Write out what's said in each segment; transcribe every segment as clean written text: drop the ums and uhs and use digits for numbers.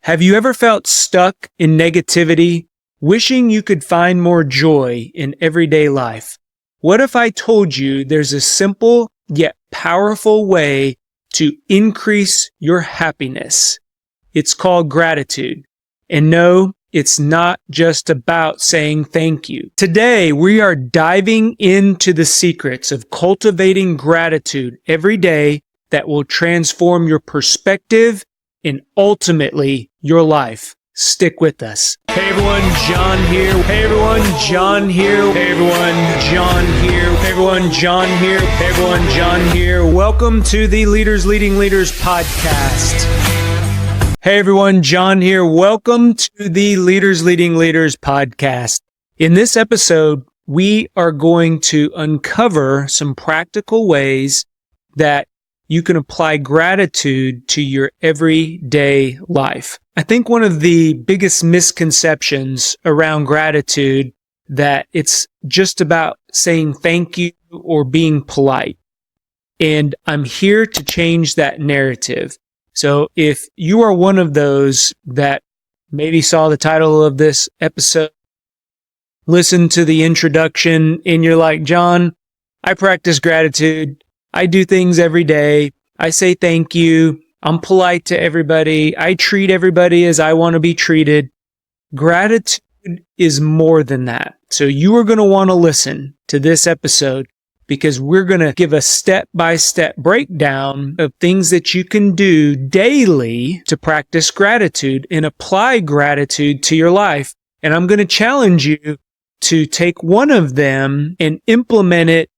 Have you ever felt stuck in negativity, wishing you could find more joy in everyday life? What if I told you there's a simple yet powerful way to increase your happiness? It's called gratitude. And no, it's not just about saying thank you. Today, we are diving into the secrets of cultivating gratitude every day that will transform your perspective and ultimately your life. Stick with us. Hey everyone, John here. Hey everyone, John here. Hey everyone, John here. Hey everyone, John here. Hey everyone, John here. Welcome to the Leaders Leading Leaders podcast. Hey everyone, John here. Welcome to the Leaders Leading Leaders podcast. In this episode, we are going to uncover some practical ways that you can apply gratitude to your everyday life. I think one of the biggest misconceptions around gratitude that it's just about saying thank you or being polite. And I'm here to change that narrative. So if you are one of those that maybe saw the title of this episode, listen to the introduction, and you're like, John, I practice gratitude. I do things every day. I say thank you. I'm polite to everybody. I treat everybody as I want to be treated. Gratitude is more than that. So you are going to want to listen to this episode because we're going to give a step-by-step breakdown of things that you can do daily to practice gratitude and apply gratitude to your life. And I'm going to challenge you to take one of them and implement it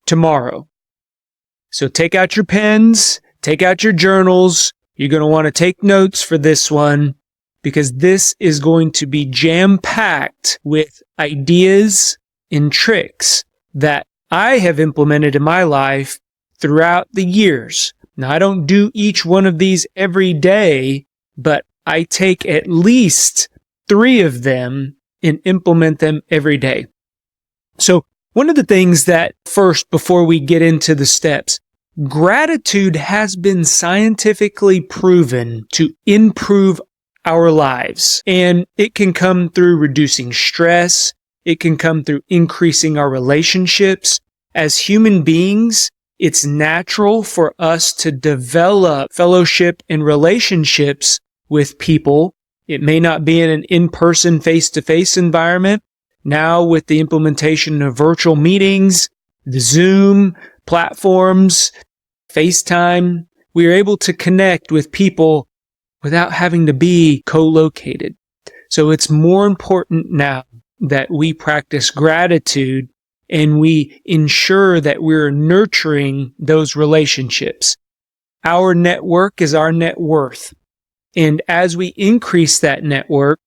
tomorrow. So take out your pens, take out your journals. You're going to want to take notes for this one because this is going to be jam-packed with ideas and tricks that I have implemented in my life throughout the years. Now, I don't do each one of these every day, but I take at least 3 of them and implement them every day. So one of the things that first, before we get into the steps, gratitude has been scientifically proven to improve our lives. And it can come through reducing stress. It can come through increasing our relationships. As human beings, it's natural for us to develop fellowship and relationships with people. It may not be in an in-person, face-to-face environment. Now, with the implementation of virtual meetings, the Zoom platforms, FaceTime, we are able to connect with people without having to be co-located. So it's more important now that we practice gratitude and we ensure that we're nurturing those relationships. Our network is our net worth. And as we increase that network,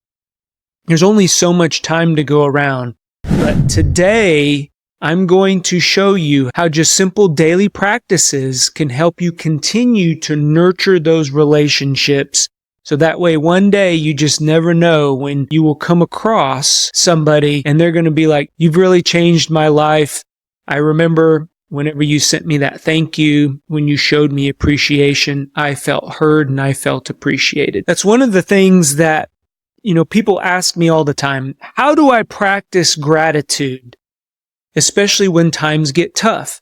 there's only so much time to go around. But today, I'm going to show you how just simple daily practices can help you continue to nurture those relationships. So that way, one day, you just never know when you will come across somebody and they're going to be like, you've really changed my life. I remember whenever you sent me that thank you, when you showed me appreciation, I felt heard and I felt appreciated. That's one of the things that, people ask me all the time. How do I practice gratitude, especially when times get tough?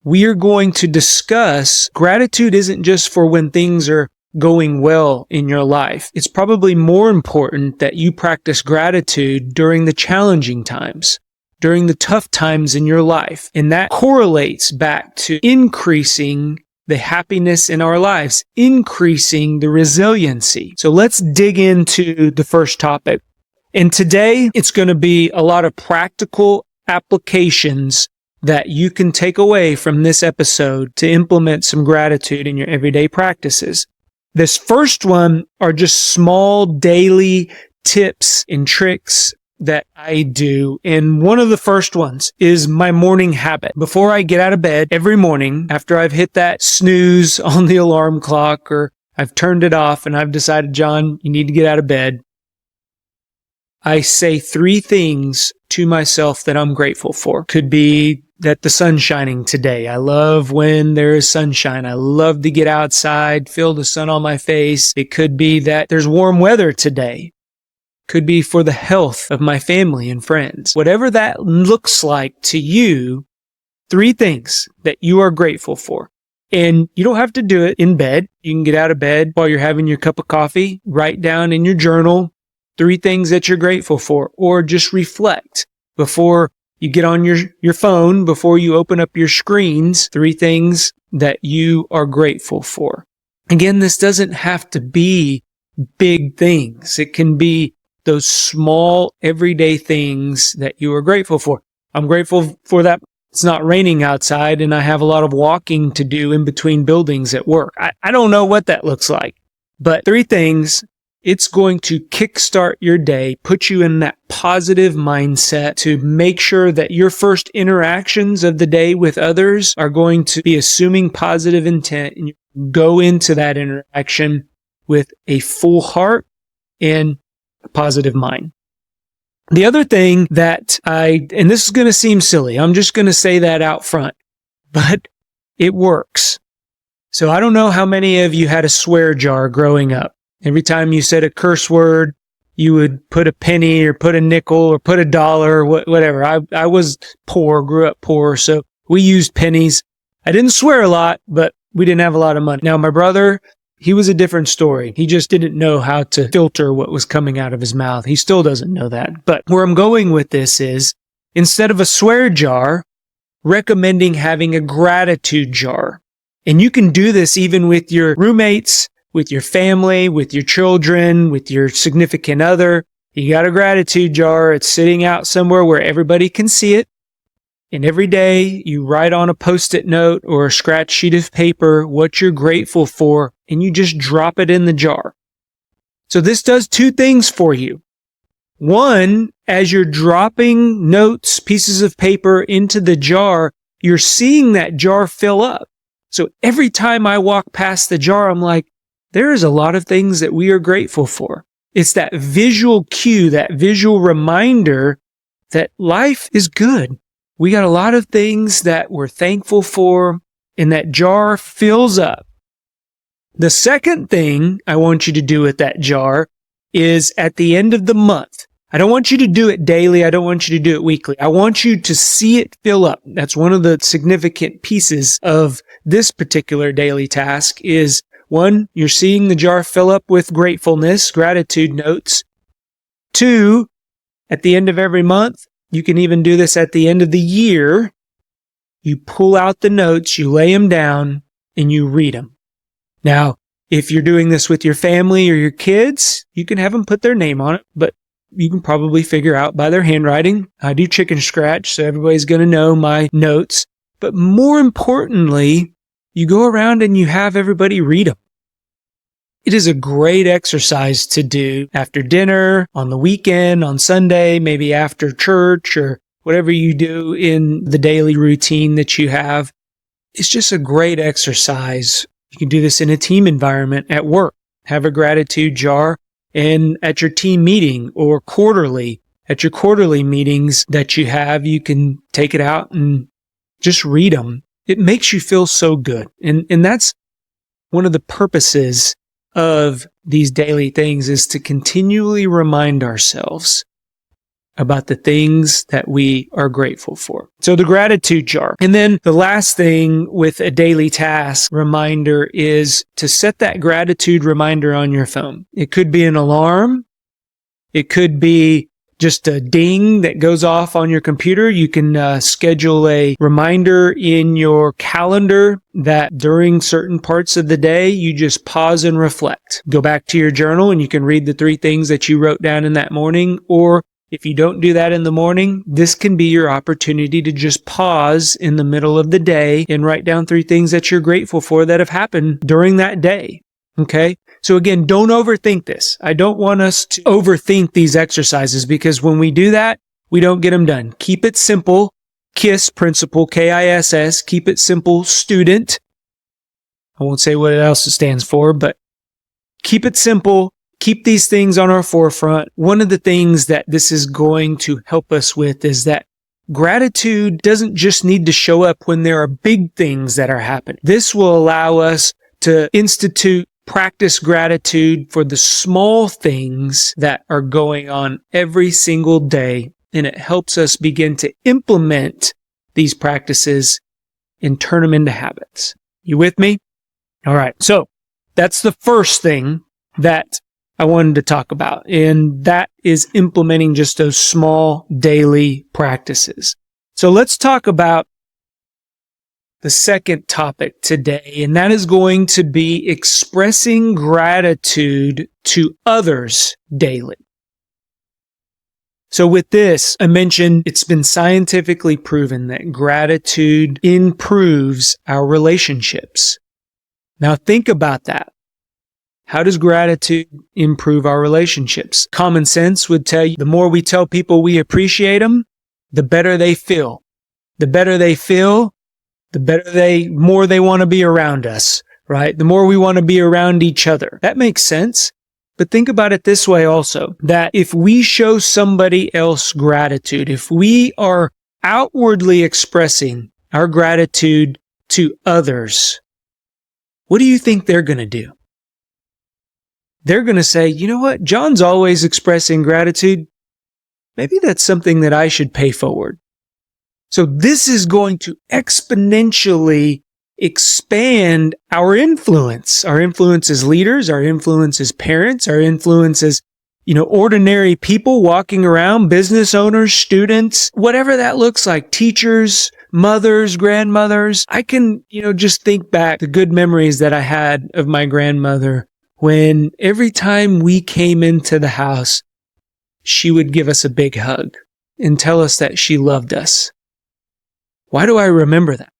We are going to discuss gratitude isn't just for when things are going well in your life. It's probably more important that you practice gratitude during the challenging times, during the tough times in your life. And that correlates back to increasing the happiness in our lives, increasing the resiliency. So let's dig into the first topic. And today, it's going to be a lot of practical applications that you can take away from this episode to implement some gratitude in your everyday practices. This first one are just small daily tips and tricks that I do. And one of the first ones is my morning habit. Before I get out of bed every morning, after I've hit that snooze on the alarm clock or I've turned it off and I've decided, John, you need to get out of bed, I say 3 things to myself that I'm grateful for. Could be that the sun's shining today. I love when there is sunshine. I love to get outside, feel the sun on my face. It could be that there's warm weather today. Could be for the health of my family and friends. Whatever that looks like to you, 3 things that you are grateful for. And you don't have to do it in bed. You can get out of bed while you're having your cup of coffee, write down in your journal 3 things that you're grateful for, or just reflect before you get on your phone, before you open up your screens, 3 things that you are grateful for. Again, this doesn't have to be big things. It can be those small everyday things that you are grateful for. I'm grateful for that it's not raining outside and I have a lot of walking to do in between buildings at work. I don't know what that looks like, but 3 things. It's going to kickstart your day, put you in that positive mindset to make sure that your first interactions of the day with others are going to be assuming positive intent, and you go into that interaction with a full heart and a positive mind. The other thing that and this is going to seem silly, I'm just going to say that out front, but it works. So I don't know how many of you had a swear jar growing up. Every time you said a curse word, you would put a penny or put a nickel or put a dollar, whatever. I was poor, grew up poor, so we used pennies. I didn't swear a lot, but we didn't have a lot of money. Now, my brother, he was a different story. He just didn't know how to filter what was coming out of his mouth. He still doesn't know that. But where I'm going with this is, instead of a swear jar, recommending having a gratitude jar. And you can do this even with your roommates, with your family, with your children, with your significant other. You got a gratitude jar. It's sitting out somewhere where everybody can see it. And every day you write on a Post-it note or a scratch sheet of paper what you're grateful for, and you just drop it in the jar. So this does 2 things for you. One, as you're dropping notes, pieces of paper into the jar, you're seeing that jar fill up. So every time I walk past the jar, I'm like, there is a lot of things that we are grateful for. It's that visual cue, that visual reminder that life is good. We got a lot of things that we're thankful for, and that jar fills up. The second thing I want you to do with that jar is at the end of the month. I don't want you to do it daily. I don't want you to do it weekly. I want you to see it fill up. That's one of the significant pieces of this particular daily task is, 1, you're seeing the jar fill up with gratefulness, gratitude notes. 2, at the end of every month, you can even do this at the end of the year. You pull out the notes, you lay them down, and you read them. Now, if you're doing this with your family or your kids, you can have them put their name on it, but you can probably figure out by their handwriting. I do chicken scratch, so everybody's going to know my notes. But more importantly, you go around and you have everybody read them. It is a great exercise to do after dinner, on the weekend, on Sunday, maybe after church, or whatever you do in the daily routine that you have. It's just a great exercise. You can do this in a team environment at work. Have a gratitude jar, and at your team meeting or quarterly, at your quarterly meetings that you have, you can take it out and just read them. It makes you feel so good. And that's one of the purposes of these daily things, is to continually remind ourselves about the things that we are grateful for. So the gratitude jar. And then the last thing with a daily task reminder is to set that gratitude reminder on your phone. It could be an alarm. It could be just a ding that goes off on your computer. You can schedule a reminder in your calendar that during certain parts of the day, you just pause and reflect. Go back to your journal and you can read the 3 things that you wrote down in that morning. Or if you don't do that in the morning, this can be your opportunity to just pause in the middle of the day and write down 3 things that you're grateful for that have happened during that day. Okay? So again, don't overthink this. I don't want us to overthink these exercises, because when we do that, we don't get them done. Keep it simple. KISS principle, KISS. Keep it simple, student. I won't say what else it stands for, but keep it simple. Keep these things on our forefront. One of the things that this is going to help us with is that gratitude doesn't just need to show up when there are big things that are happening. This will allow us to practice gratitude for the small things that are going on every single day. And it helps us begin to implement these practices and turn them into habits. You with me? All right. So that's the first thing that I wanted to talk about. And that is implementing just those small daily practices. So let's talk about the second topic today, and that is going to be expressing gratitude to others daily. So with this, I mentioned it's been scientifically proven that gratitude improves our relationships. Now think about that. How does gratitude improve our relationships? Common sense would tell you the more we tell people we appreciate them, the better they feel. The better they feel, the more they want to be around us, right? The more we want to be around each other. That makes sense. But think about it this way also, that if we show somebody else gratitude, if we are outwardly expressing our gratitude to others, what do you think they're going to do? They're going to say, you know what? John's always expressing gratitude. Maybe that's something that I should pay forward. So this is going to exponentially expand our influence as leaders, our influence as parents, our influence as, ordinary people walking around, business owners, students, whatever that looks like, teachers, mothers, grandmothers. I can, just think back the good memories that I had of my grandmother when every time we came into the house, she would give us a big hug and tell us that she loved us. Why do I remember that?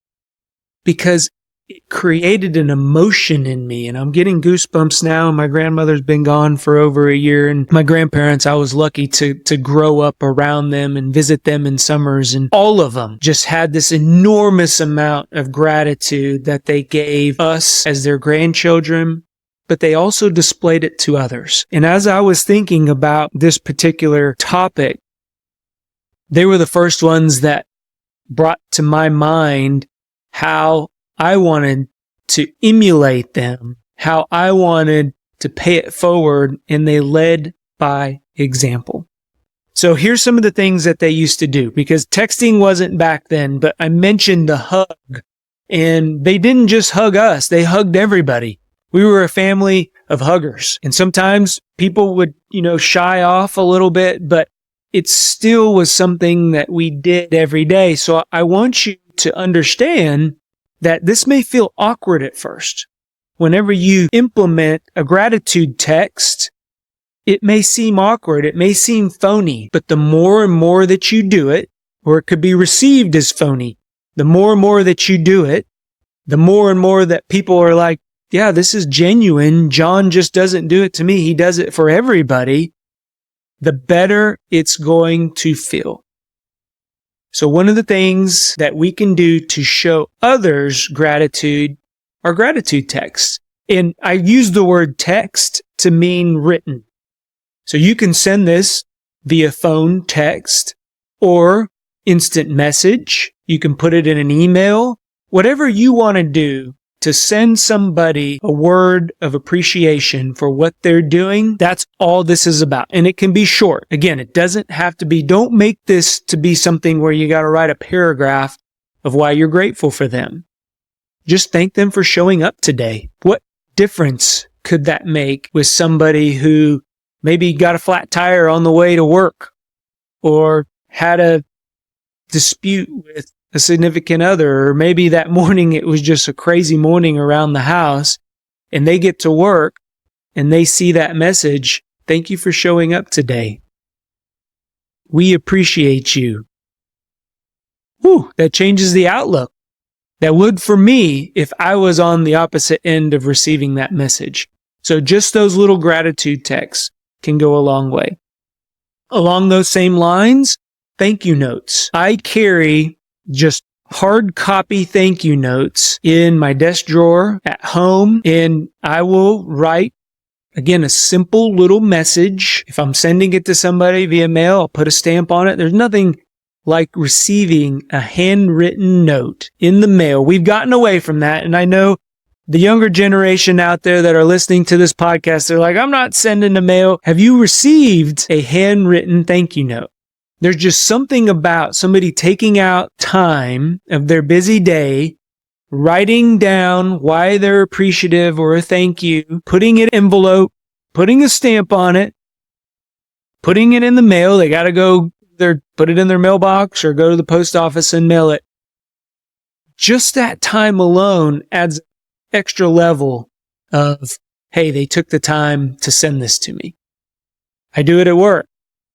Because it created an emotion in me, and I'm getting goosebumps now. And my grandmother's been gone for over a year, and my grandparents, I was lucky to grow up around them and visit them in summers, and all of them just had this enormous amount of gratitude that they gave us as their grandchildren, but they also displayed it to others. And as I was thinking about this particular topic, they were the first ones that brought to my mind how I wanted to emulate them, how I wanted to pay it forward, and they led by example. So here's some of the things that they used to do, because texting wasn't back then, but I mentioned the hug, and they didn't just hug us, they hugged everybody. We were a family of huggers, and sometimes people would, shy off a little bit, but it still was something that we did every day. So I want you to understand that this may feel awkward at first. Whenever you implement a gratitude text, it may seem awkward. It may seem phony, but the more and more that you do it, or it could be received as phony, the more and more that you do it, the more and more that people are like, yeah, this is genuine. John just doesn't do it to me. He does it for everybody. The better it's going to feel. So one of the things that we can do to show others gratitude are gratitude texts. And I use the word text to mean written. So you can send this via phone text or instant message. You can put it in an email. Whatever you want to do to send somebody a word of appreciation for what they're doing, that's all this is about. And it can be short. Again, it doesn't have to be, don't make this to be something where you got to write a paragraph of why you're grateful for them. Just thank them for showing up today. What difference could that make with somebody who maybe got a flat tire on the way to work or had a dispute with a significant other, or maybe that morning it was just a crazy morning around the house, and they get to work and they see that message, thank you for showing up today. We appreciate you. Whew, that changes the outlook. That would for me if I was on the opposite end of receiving that message. So just those little gratitude texts can go a long way. Along those same lines, thank you notes. I carry just hard copy thank you notes in my desk drawer at home, and I will write, again, a simple little message. If I'm sending it to somebody via mail, I'll put a stamp on it. There's nothing like receiving a handwritten note in the mail. We've gotten away from that, and I know the younger generation out there that are listening to this podcast, they're like, I'm not sending a mail. Have you received a handwritten thank you note? There's just something about somebody taking out time of their busy day, writing down why they're appreciative or a thank you, putting it in an envelope, putting a stamp on it, putting it in the mail. They got to go put it in their mailbox or go to the post office and mail it. Just that time alone adds extra level of, hey, they took the time to send this to me. I do it at work.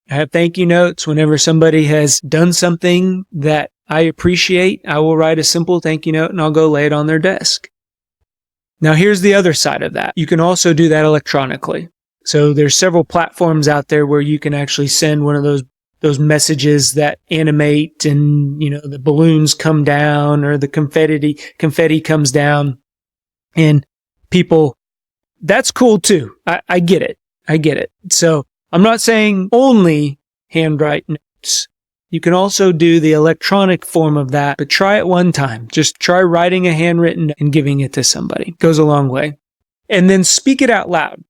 I have thank you notes whenever somebody has done something that I appreciate. I will write a simple thank you note and I'll go lay it on their desk. Now, here's the other side of that. You can also do that electronically. So there's several platforms out there where you can actually send one of those messages that animate and, the balloons come down or the confetti comes down. And people, that's cool too. I get it. I get it. So I'm not saying only handwrite notes. You can also do the electronic form of that, but try it one time. Just try writing a handwritten and giving it to somebody. It goes a long way. And then speak it out loud.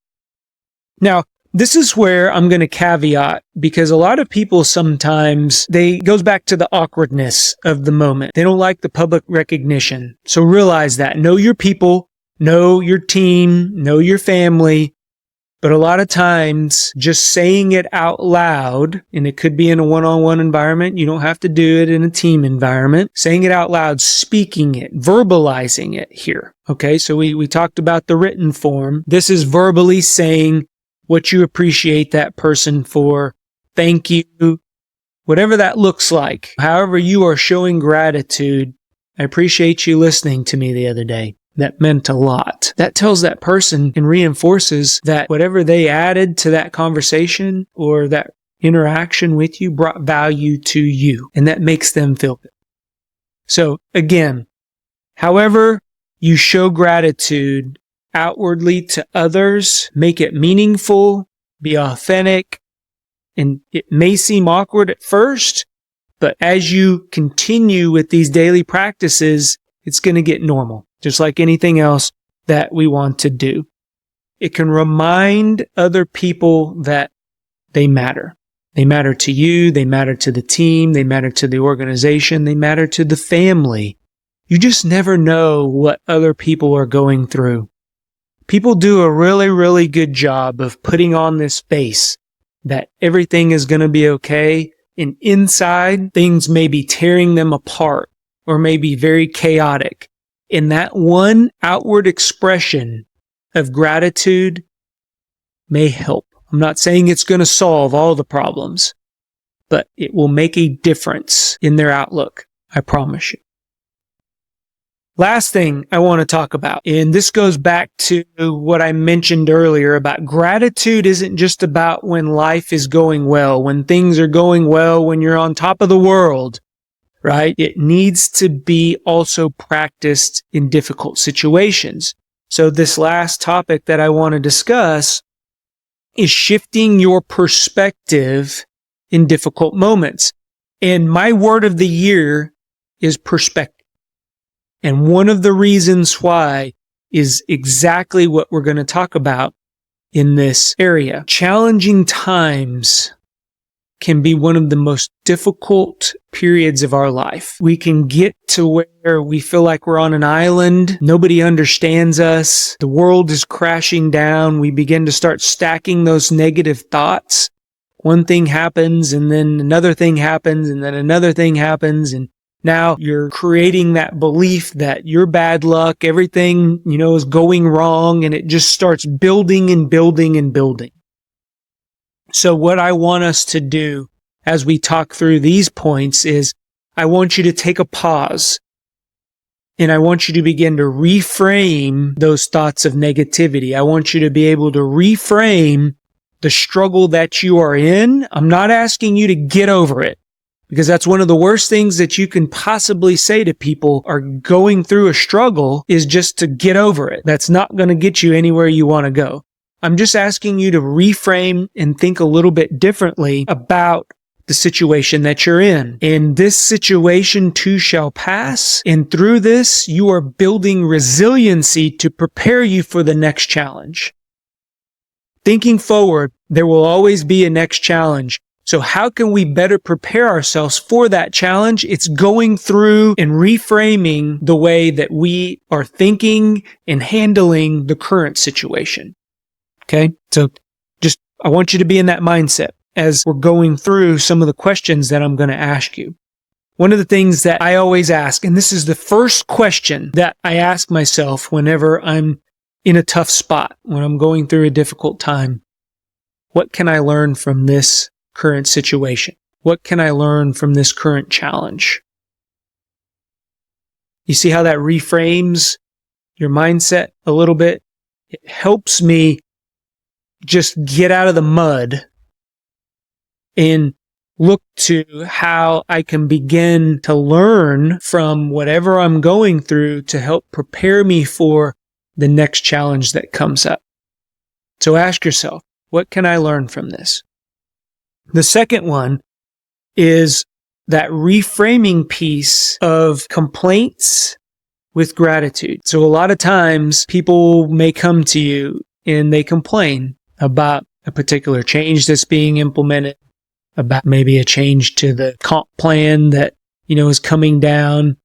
Now, this is where I'm going to caveat, because a lot of people sometimes, it goes back to the awkwardness of the moment. They don't like the public recognition. So realize that. Know your people, know your team, know your family. But a lot of times, just saying it out loud, and it could be in a one-on-one environment. You don't have to do it in a team environment. Saying it out loud, speaking it, verbalizing it here. Okay, so we talked about the written form. This is verbally saying what you appreciate that person for. Thank you. Whatever that looks like. However you are showing gratitude. I appreciate you listening to me the other day. That meant a lot. That tells that person and reinforces that whatever they added to that conversation or that interaction with you brought value to you. And that makes them feel good. So again, however you show gratitude outwardly to others, make it meaningful, be authentic, and it may seem awkward at first, but as you continue with these daily practices, it's going to get normal, just like anything else that we want to do. It can remind other people that they matter. They matter to you, they matter to the team, they matter to the organization, they matter to the family. You just never know what other people are going through. People do a really, really good job of putting on this face that everything is going to be okay, and inside things may be tearing them apart or may be very chaotic. And that one outward expression of gratitude may help. I'm not saying it's going to solve all the problems, but it will make a difference in their outlook. I promise you. Last thing I want to talk about, and this goes back to what I mentioned earlier about gratitude isn't just about when life is going well, when things are going well, when you're on top of the world, right? It needs to be also practiced in difficult situations. So this last topic that I want to discuss is shifting your perspective in difficult moments. And my word of the year is perspective. And one of the reasons why is exactly what we're going to talk about in this area. Challenging times can be one of the most difficult periods of our life. We can get to where we feel like we're on an island. Nobody understands us. The world is crashing down. We begin to start stacking those negative thoughts. One thing happens and then another thing happens and then another thing happens, and now you're creating that belief that you're bad luck, everything, is going wrong, and it just starts building and building and building. So what I want us to do as we talk through these points is I want you to take a pause, and I want you to begin to reframe those thoughts of negativity. I want you to be able to reframe the struggle that you are in. I'm not asking you to get over it, because that's one of the worst things that you can possibly say to people are going through a struggle is just to get over it. That's not going to get you anywhere you want to go. I'm just asking you to reframe and think a little bit differently about the situation that you're in. And this situation too shall pass. And through this, you are building resiliency to prepare you for the next challenge. Thinking forward, there will always be a next challenge. So how can we better prepare ourselves for that challenge? It's going through and reframing the way that we are thinking and handling the current situation. Okay? So I want you to be in that mindset as we're going through some of the questions that I'm going to ask you. One of the things that I always ask, and this is the first question that I ask myself whenever I'm in a tough spot, when I'm going through a difficult time, what can I learn from this current situation? What can I learn from this current challenge? You see how that reframes your mindset a little bit? It helps me just get out of the mud and look to how I can begin to learn from whatever I'm going through to help prepare me for the next challenge that comes up. So ask yourself, what can I learn from this? The second one is that reframing piece of complaints with gratitude. So a lot of times people may come to you and they complain about a particular change that's being implemented, about maybe a change to the comp plan that, is coming down,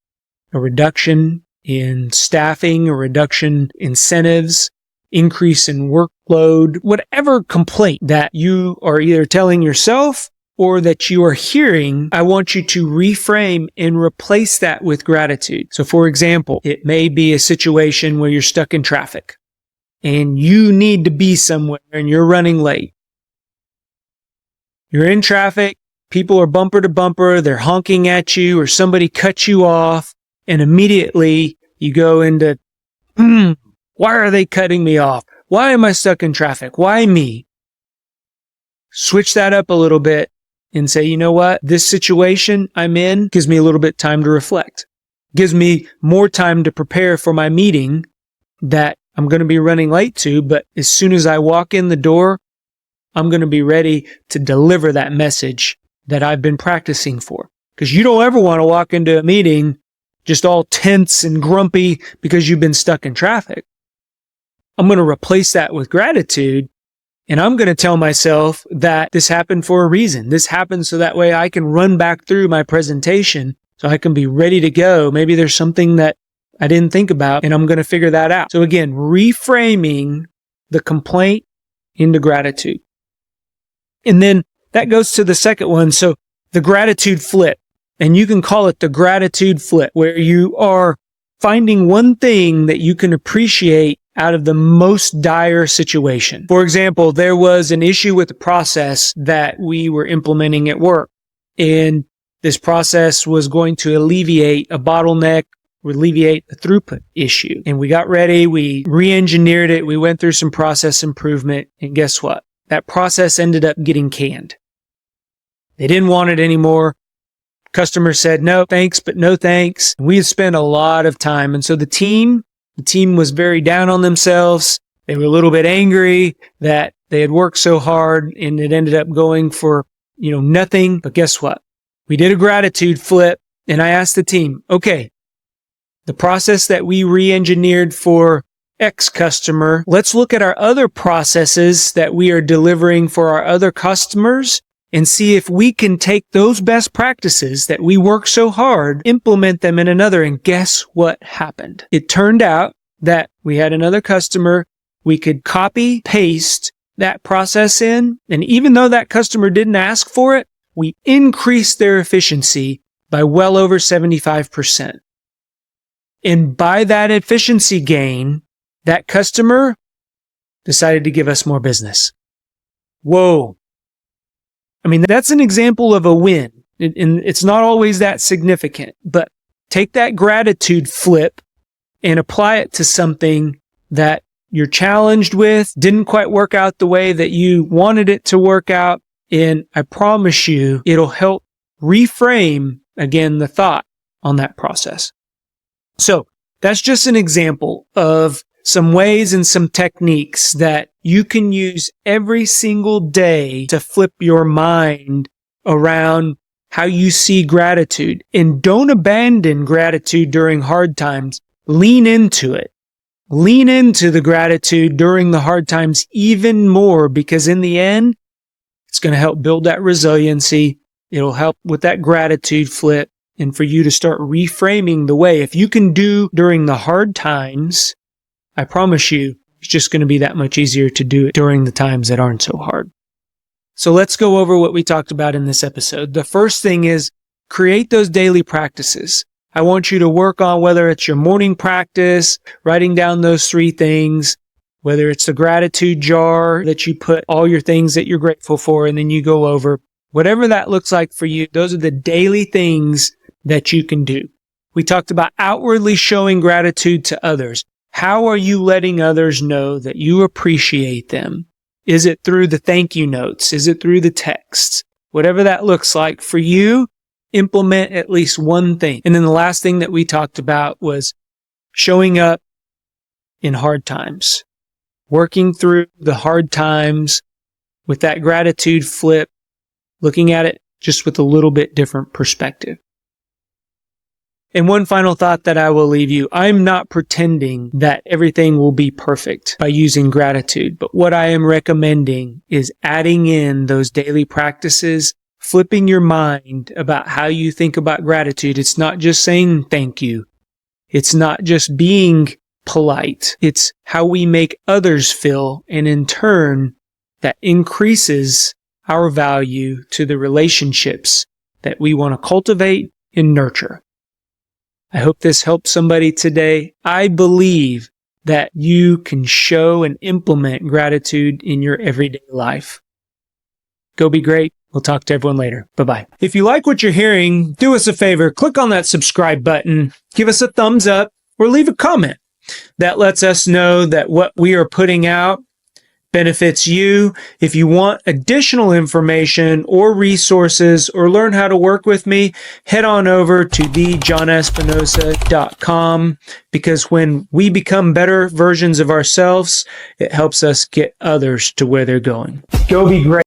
a reduction in staffing, a reduction in incentives, increase in workload, whatever complaint that you are either telling yourself or that you are hearing, I want you to reframe and replace that with gratitude. So for example, it may be a situation where you're stuck in traffic and you need to be somewhere and you're running late. You're in traffic, people are bumper to bumper, they're honking at you, or somebody cuts you off, and immediately you go into, why are they cutting me off? Why am I stuck in traffic? Why me? Switch that up a little bit and say, you know what? This situation I'm in gives me a little bit of time to reflect. Gives me more time to prepare for my meeting that I'm going to be running late to, but as soon as I walk in the door, I'm going to be ready to deliver that message that I've been practicing for. Because you don't ever want to walk into a meeting just all tense and grumpy because you've been stuck in traffic. I'm going to replace that with gratitude, and I'm going to tell myself that this happened for a reason. This happened so that way I can run back through my presentation so I can be ready to go. Maybe there's something that I didn't think about, and I'm going to figure that out. So again, reframing the complaint into gratitude. And then that goes to the second one. So the gratitude flip, and you can call it the gratitude flip, where you are finding one thing that you can appreciate out of the most dire situation. For example, there was an issue with the process that we were implementing at work, and this process was going to alleviate a bottleneck, alleviate a throughput issue. And we got ready, we re-engineered it, we went through some process improvement, and guess what? That process ended up getting canned. They didn't want it anymore. Customer said, no, thanks, but no thanks. We had spent a lot of time. And so the team was very down on themselves. They were a little bit angry that they had worked so hard and it ended up going for, nothing. But guess what? We did a gratitude flip and I asked the team, okay, the process that we re-engineered for X customer, let's look at our other processes that we are delivering for our other customers and see if we can take those best practices that we work so hard, implement them in another. And guess what happened? It turned out that we had another customer, we could copy, paste that process in, and even though that customer didn't ask for it, we increased their efficiency by well over 75%. And by that efficiency gain, that customer decided to give us more business. Whoa. I mean, that's an example of a win. And it's not always that significant, but take that gratitude flip and apply it to something that you're challenged with, didn't quite work out the way that you wanted it to work out. And I promise you, it'll help reframe, again, the thought on that process. So that's just an example of some ways and some techniques that you can use every single day to flip your mind around how you see gratitude. And don't abandon gratitude during hard times. Lean into it. Lean into the gratitude during the hard times even more, because in the end, it's going to help build that resiliency. It'll help with that gratitude flip and for you to start reframing the way. If you can do during the hard times, I promise you, it's just going to be that much easier to do it during the times that aren't so hard. So let's go over what we talked about in this episode. The first thing is create those daily practices. I want you to work on whether it's your morning practice, writing down those 3 things, whether it's the gratitude jar that you put all your things that you're grateful for and then you go over. Whatever that looks like for you, those are the daily things that you can do. We talked about outwardly showing gratitude to others. How are you letting others know that you appreciate them? Is it through the thank you notes? Is it through the texts? Whatever that looks like for you, implement at least one thing. And then the last thing that we talked about was showing up in hard times, working through the hard times with that gratitude flip, looking at it just with a little bit different perspective. And one final thought that I will leave you. I'm not pretending that everything will be perfect by using gratitude, but what I am recommending is adding in those daily practices, flipping your mind about how you think about gratitude. It's not just saying thank you. It's not just being polite. It's how we make others feel, and in turn, that increases our value to the relationships that we want to cultivate and nurture. I hope this helps somebody today. I believe that you can show and implement gratitude in your everyday life. Go be great. We'll talk to everyone later. Bye-bye. If you like what you're hearing, do us a favor. Click on that subscribe button. Give us a thumbs up or leave a comment. That lets us know that what we are putting out benefits you. If you want additional information or resources or learn how to work with me, head on over to thejohnespinosa.com, because when we become better versions of ourselves, it helps us get others to where they're going. Go be great.